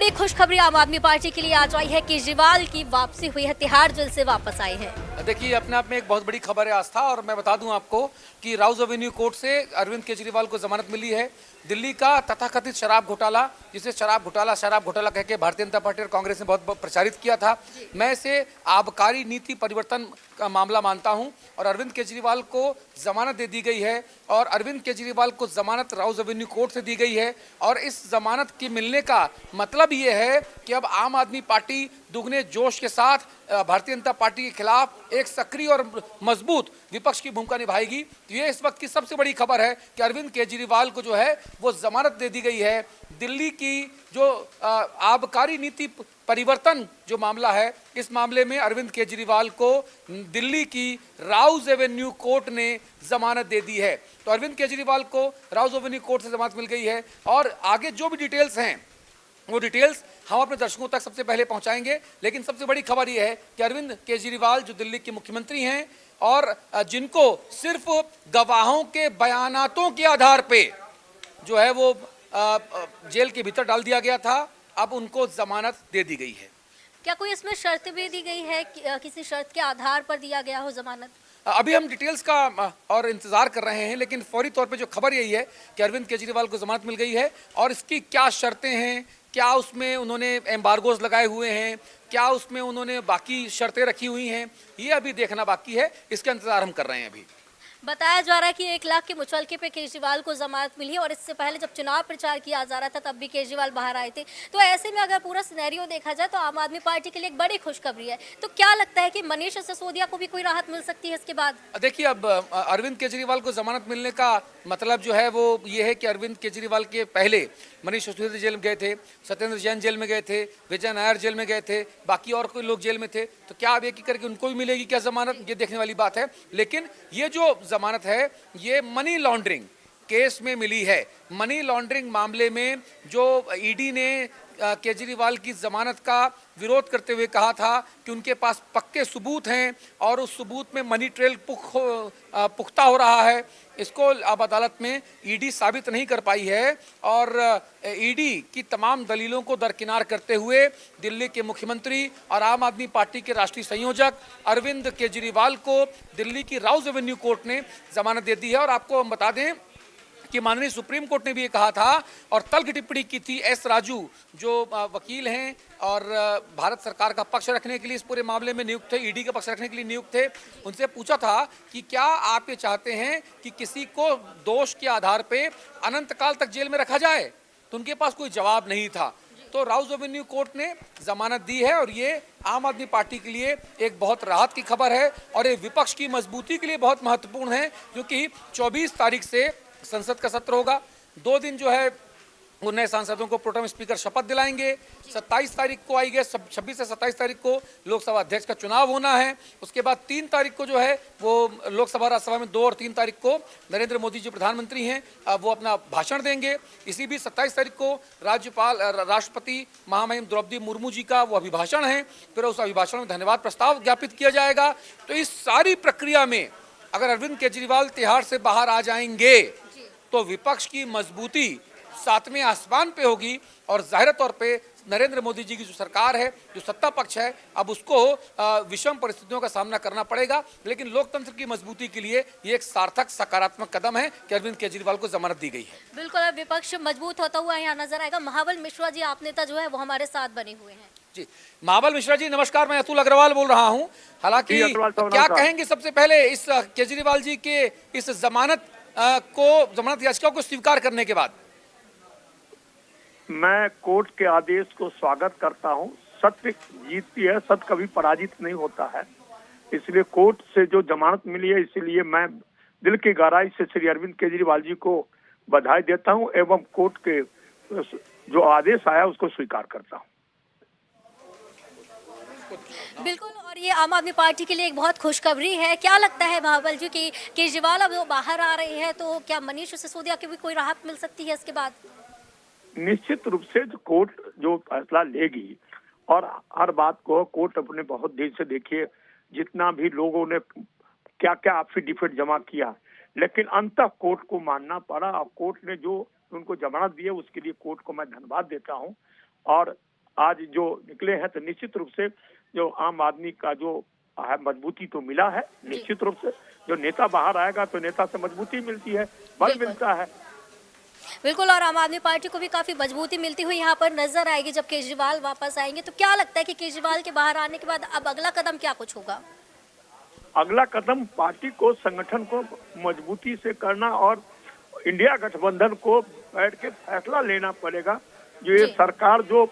बड़ी खुशखबरी आम आदमी पार्टी के लिए आज आई है। केजरीवाल की वापसी हुई है, तिहाड़ जेल से वापस आए हैं। देखिए, अपने आप में एक बहुत बड़ी खबर है आस्था। और मैं बता दूं आपको कि राउज एवेन्यू कोर्ट से अरविंद केजरीवाल को जमानत मिली है। दिल्ली का तथाकथित शराब घोटाला, जिसे शराब घोटाला कह के भारतीय जनता पार्टी और कांग्रेस ने बहुत प्रचारित किया था, मैं इसे आबकारी नीति परिवर्तन का मामला मानता हूं। और अरविंद केजरीवाल को जमानत दे दी गई है और अरविंद केजरीवाल को जमानत राउज एवेन्यू कोर्ट से दी गई है। और इस जमानत के मिलने का मतलब ये है कि अब आम आदमी पार्टी दुगने जोश के साथ भारतीय जनता पार्टी के खिलाफ एक सक्रिय और मजबूत विपक्ष की भूमिका निभाएगी। तो ये इस वक्त की सबसे बड़ी खबर है कि अरविंद केजरीवाल को जो है वो जमानत दे दी गई है। दिल्ली की जो आबकारी नीति परिवर्तन जो मामला है, इस मामले में अरविंद केजरीवाल को दिल्ली की राउज एवेन्यू कोर्ट ने जमानत दे दी है। तो अरविंद केजरीवाल को राउज एवेन्यू कोर्ट से जमानत मिल गई है और आगे जो भी डिटेल्स हैं वो डिटेल्स हम अपने दर्शकों तक सबसे पहले पहुंचाएंगे। लेकिन सबसे बड़ी खबर यह है कि अरविंद केजरीवाल जो दिल्ली के मुख्यमंत्री हैं और जिनको सिर्फ गवाहों के बयानातों के आधार पे जो है वो जेल के भीतर डाल दिया गया था, अब उनको जमानत दे दी गई है। क्या कोई इसमें शर्त भी दी गई है, किसी शर्त के आधार पर दिया गया हो जमानत? अभी हम डिटेल्स का और इंतजार कर रहे हैं, लेकिन फौरी तौर पे जो खबर यही है कि अरविंद केजरीवाल को जमानत मिल गई है। और इसकी क्या शर्तें हैं, क्या उसमें उन्होंने एम्बार्गोज लगाए हुए हैं, क्या उसमें उन्होंने बाकी शर्तें रखी हुई हैं, ये अभी देखना बाकी है। इसका इंतजार हम कर रहे हैं। अभी बताया जा रहा है कि 1 लाख के मुचलके पे केजरीवाल को जमानत मिली और इससे पहले जब चुनाव प्रचार किया जा रहा था तब भी केजरीवाल बाहर आए थे। तो ऐसे में अगर पूरा सिनेरियो देखा जाए तो आम आदमी पार्टी के लिए एक बड़ी खुशखबरी है। तो क्या लगता है कि मनीष सिसोदिया को भी कोई राहत मिल सकती है इसके बाद? देखिए, अब अरविंद केजरीवाल को जमानत मिलने का मतलब जो है वो ये है कि अरविंद केजरीवाल के पहले मनीष सिसोदिया जेल में गए थे, सत्येंद्र जैन जेल में गए थे, विजय नायर जेल में गए थे, बाकी और कोई लोग जेल में थे। तो क्या अब एक एक करके उनको भी मिलेगी क्या जमानत, ये देखने वाली बात है। लेकिन ये जो जमानत है ये मनी लॉन्ड्रिंग केस में मिली है। मनी लॉन्ड्रिंग मामले में जो ईडी ने केजरीवाल की जमानत का विरोध करते हुए कहा था कि उनके पास पक्के सबूत हैं और उस सबूत में मनी ट्रेल पुख्ता हो रहा है, इसको अब अदालत में ईडी साबित नहीं कर पाई है। और ईडी की तमाम दलीलों को दरकिनार करते हुए दिल्ली के मुख्यमंत्री और आम आदमी पार्टी के राष्ट्रीय संयोजक अरविंद केजरीवाल को दिल्ली की राउज एवेन्यू कोर्ट ने जमानत दे दी है। और आपको हम बता दें कि माननीय सुप्रीम कोर्ट ने भी ये कहा था और तल्ख टिप्पणी की थी एस राजू, जो वकील हैं और भारत सरकार का पक्ष रखने के लिए इस पूरे मामले में नियुक्त थे, ईडी का पक्ष रखने के लिए नियुक्त थे। उनसे पूछा था कि क्या आप ये चाहते हैं कि किसी को दोष के आधार पे अनंत काल तक जेल में रखा जाए? तो उनके पास कोई जवाब नहीं था। तो राउज एवेन्यू कोर्ट ने जमानत दी है और ये आम आदमी पार्टी के लिए एक बहुत राहत की खबर है और ये विपक्ष की मजबूती के लिए बहुत महत्वपूर्ण है, क्योंकि 24 तारीख से संसद का सत्र होगा। 2 दिन जो है वो नए सांसदों को प्रोटेम स्पीकर शपथ दिलाएंगे। 27 तारीख को आई गए, 26 से 27 तारीख को लोकसभा अध्यक्ष का चुनाव होना है। उसके बाद 3 तारीख को जो है वो लोकसभा राज्यसभा में 2 और 3 तारीख को नरेंद्र मोदी जी प्रधानमंत्री हैं, वो अपना भाषण देंगे। इसी भी 27 तारीख को राष्ट्रपति महामहिम द्रौपदी मुर्मू जी का वो अभिभाषण है, फिर उस अभिभाषण में धन्यवाद प्रस्ताव ज्ञापित किया जाएगा। तो इस सारी प्रक्रिया में अगर अरविंद केजरीवाल तिहाड़ से बाहर आ जाएंगे तो विपक्ष की मजबूती 7वें आसमान पे होगी और जाहिर तौर पे नरेंद्र मोदी जी की जो सरकार है, जो सत्ता पक्ष है, अब उसको विषम परिस्थितियों का सामना करना पड़ेगा। लेकिन लोकतंत्र की मजबूती के लिए ये एक सार्थक सकारात्मक कदम है कि अरविंद केजरीवाल को जमानत दी गई है। बिल्कुल, अब विपक्ष मजबूत होता हुआ यहाँ नजर आएगा। महाबल मिश्रा जी, आप नेता जो है वो हमारे साथ बने हुए हैं। जी, महाबल मिश्रा जी नमस्कार, मैं अतुल अग्रवाल बोल रहा हूँ। हालांकि क्या कहेंगे सबसे पहले इस केजरीवाल जी के इस जमानत याचिका को स्वीकार करने के बाद? मैं कोर्ट के आदेश को स्वागत करता हूं। सत्य जीतती है, सत्य कभी पराजित नहीं होता है। इसलिए कोर्ट से जो जमानत मिली है, इसलिए मैं दिल की गहराई से श्री अरविंद केजरीवाल जी को बधाई देता हूं एवं कोर्ट के जो आदेश आया उसको स्वीकार करता हूं। बिल्कुल, और ये आम आदमी पार्टी के लिए एक बहुत खुशखबरी है। क्या लगता है महाबल जी कि केजरीवाल अब बाहर आ रहे हैं तो क्या मनीष सिसोदिया की भी कोई राहत मिल सकती है इसके बाद? निश्चित रूप से जो कोर्ट जो फैसला लेगी, और हर बात को कोर्ट अपने बहुत देर से देखिए, जितना भी लोगों ने क्या क्या एफिडेविट जमा किया, लेकिन अंततः कोर्ट को मानना पड़ा और कोर्ट ने जो उनको जमानत दी है उसके लिए कोर्ट को मैं धन्यवाद देता हूं। और आज जो निकले हैं तो निश्चित रूप से जो आम आदमी का जो है मजबूती तो मिला है। निश्चित रूप से जो नेता बाहर आएगा तो नेता से मजबूती मिलती है, बल बिल्कुल। मिलता है। बिल्कुल, और आम आदमी पार्टी को भी काफी मजबूती मिलती हुई यहाँ पर नजर आएगी जब केजरीवाल वापस आएंगे। तो क्या लगता है कि केजरीवाल के बाहर आने के बाद अब अगला कदम क्या कुछ होगा? अगला कदम पार्टी को, संगठन को मजबूती से करना और इंडिया गठबंधन को बैठ के फैसला लेना पड़ेगा। जो ये जी। सरकार जो